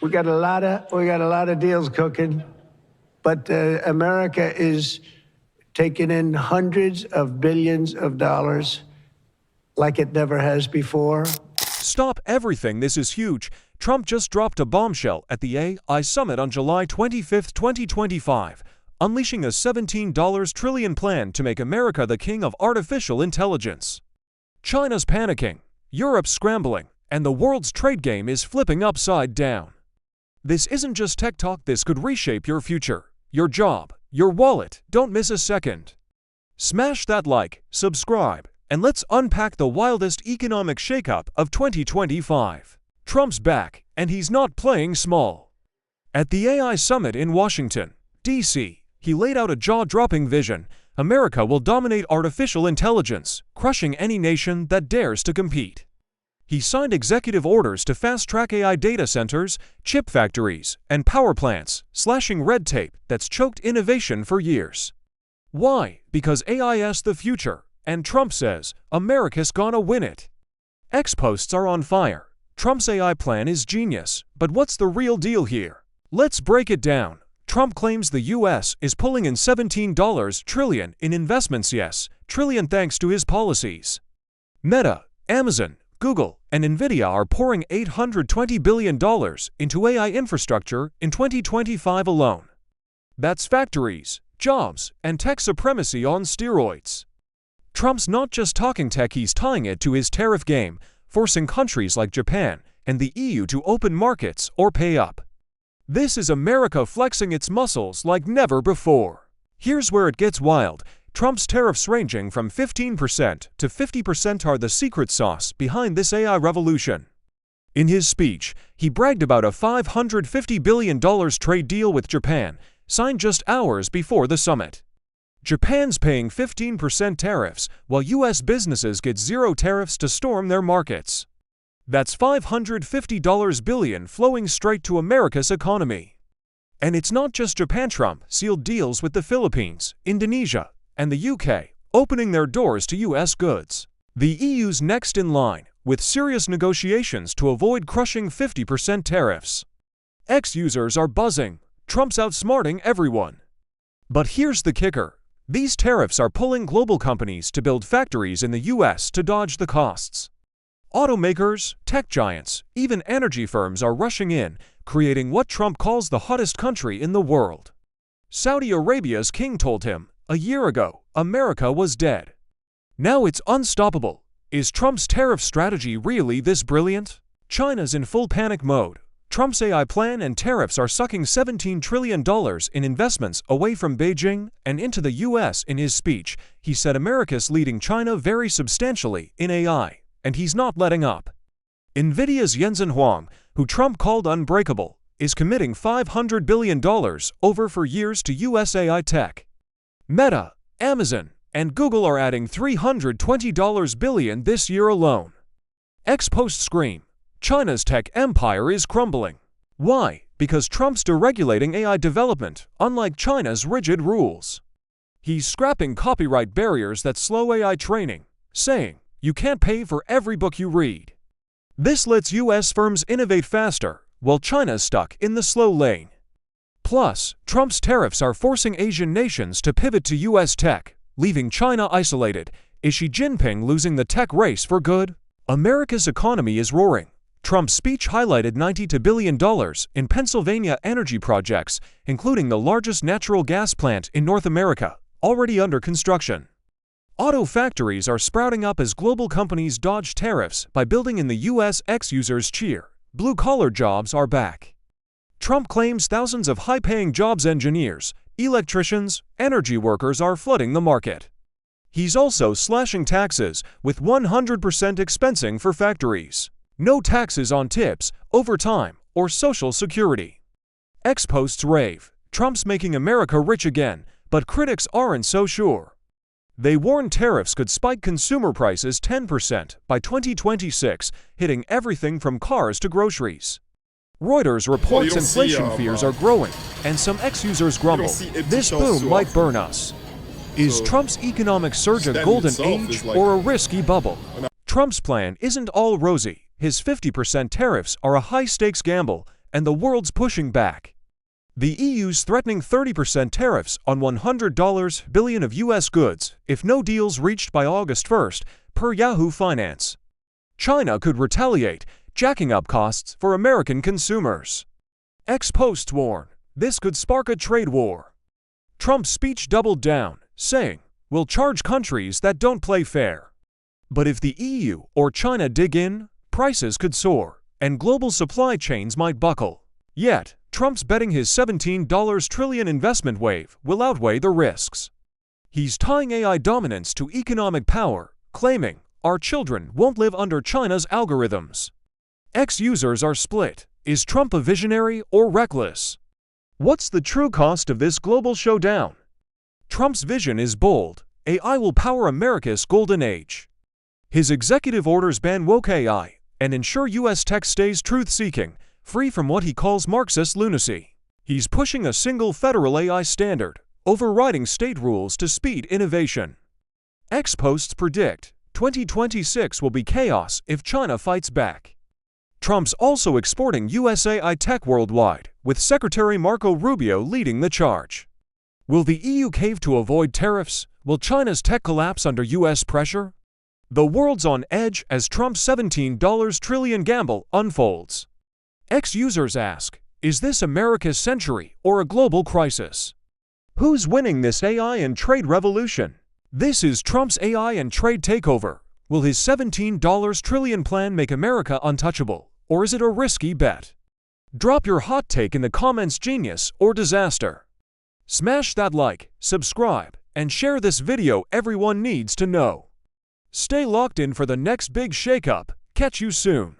we got a lot of deals cooking, but America is taking in hundreds of billions of dollars like it never has before. Stop everything, this is huge. Trump just dropped a bombshell at the AI Summit on July 25, 2025, unleashing a $17 trillion plan to make America the king of artificial intelligence. China's panicking, Europe's scrambling, and the world's trade game is flipping upside down. This isn't just tech talk, this could reshape your future, your job, your wallet. Don't miss a second. Smash that like, subscribe, and let's unpack the wildest economic shakeup of 2025. Trump's back, and he's not playing small. At the AI Summit in Washington, D.C., he laid out a jaw-dropping vision. America will dominate artificial intelligence, crushing any nation that dares to compete. He signed executive orders to fast-track AI data centers, chip factories, and power plants, slashing red tape that's choked innovation for years. Why? Because AI's the future, and Trump says America's gonna win it. X posts are on fire. Trump's AI plan is genius, but what's the real deal here? Let's break it down. Trump claims the U.S. is pulling in $17 trillion in investments, yes, trillion thanks to his policies. Meta, Amazon, Google, and Nvidia are pouring $820 billion into AI infrastructure in 2025 alone. That's factories, jobs, and tech supremacy on steroids. Trump's not just talking tech, he's tying it to his tariff game, forcing countries like Japan and the EU to open markets or pay up. This is America flexing its muscles like never before. Here's where it gets wild. Trump's tariffs ranging from 15% to 50% are the secret sauce behind this AI revolution. In his speech, he bragged about a $550 billion trade deal with Japan, signed just hours before the summit. Japan's paying 15% tariffs, while U.S. businesses get zero tariffs to storm their markets. That's $550 billion flowing straight to America's economy. And it's not just Japan. Trump sealed deals with the Philippines, Indonesia, and the UK, opening their doors to U.S. goods. The EU's next in line, with serious negotiations to avoid crushing 50% tariffs. X users are buzzing. Trump's outsmarting everyone. But here's the kicker. These tariffs are pulling global companies to build factories in the U.S. to dodge the costs. Automakers, tech giants, even energy firms are rushing in, creating what Trump calls the hottest country in the world. Saudi Arabia's king told him, a year ago, America was dead. Now it's unstoppable. Is Trump's tariff strategy really this brilliant? China's in full panic mode. Trump's AI plan and tariffs are sucking $17 trillion in investments away from Beijing and into the U.S. In his speech, he said America's leading China very substantially in AI, and he's not letting up. Nvidia's Jensen Huang, who Trump called unbreakable, is committing $500 billion over for years to U.S. AI tech. Meta, Amazon, and Google are adding $320 billion this year alone. X posts scream, China's tech empire is crumbling. Why? Because Trump's deregulating AI development, unlike China's rigid rules. He's scrapping copyright barriers that slow AI training, saying, you can't pay for every book you read. This lets U.S. firms innovate faster, while China's stuck in the slow lane. Plus, Trump's tariffs are forcing Asian nations to pivot to U.S. tech, leaving China isolated. Is Xi Jinping losing the tech race for good? America's economy is roaring. Trump's speech highlighted $92 billion in Pennsylvania energy projects, including the largest natural gas plant in North America, already under construction. Auto factories are sprouting up as global companies dodge tariffs by building in the U.S. X users cheer. Blue-collar jobs are back. Trump claims thousands of high-paying jobs, engineers, electricians, energy workers are flooding the market. He's also slashing taxes with 100% expensing for factories. No taxes on tips, overtime, or Social Security. X posts rave. Trump's making America rich again, but critics aren't so sure. They warn tariffs could spike consumer prices 10% by 2026, hitting everything from cars to groceries. Reuters reports inflation fears are growing, and some X users grumble, this boom might burn us. Is Trump's economic surge a golden age or a risky bubble? Trump's plan isn't all rosy. His 50% tariffs are a high-stakes gamble, and the world's pushing back. The EU's threatening 30% tariffs on $100 billion of U.S. goods if no deal's reached by August 1st, per Yahoo Finance. China could retaliate, jacking up costs for American consumers. Ex-posts warn this could spark a trade war. Trump's speech doubled down, saying, "We'll charge countries that don't play fair." But if the EU or China dig in, prices could soar, and global supply chains might buckle. Yet, Trump's betting his $17 trillion investment wave will outweigh the risks. He's tying AI dominance to economic power, claiming, "Our children won't live under China's algorithms." Ex-users are split. Is Trump a visionary or reckless? What's the true cost of this global showdown? Trump's vision is bold. AI will power America's golden age. His executive orders ban woke AI and ensure U.S. tech stays truth-seeking, free from what he calls Marxist lunacy. He's pushing a single federal AI standard, overriding state rules to speed innovation. Ex-posts predict 2026 will be chaos if China fights back. Trump's also exporting U.S. AI tech worldwide, with Secretary Marco Rubio leading the charge. Will the EU cave to avoid tariffs? Will China's tech collapse under U.S. pressure? The world's on edge as Trump's $17 trillion gamble unfolds. Ex-users ask, is this America's century or a global crisis? Who's winning this AI and trade revolution? This is Trump's AI and trade takeover. Will his $17 trillion plan make America untouchable, or is it a risky bet? Drop your hot take in the comments, genius or disaster. Smash that like, subscribe, and share this video. Everyone needs to know. Stay locked in for the next big shakeup. Catch you soon.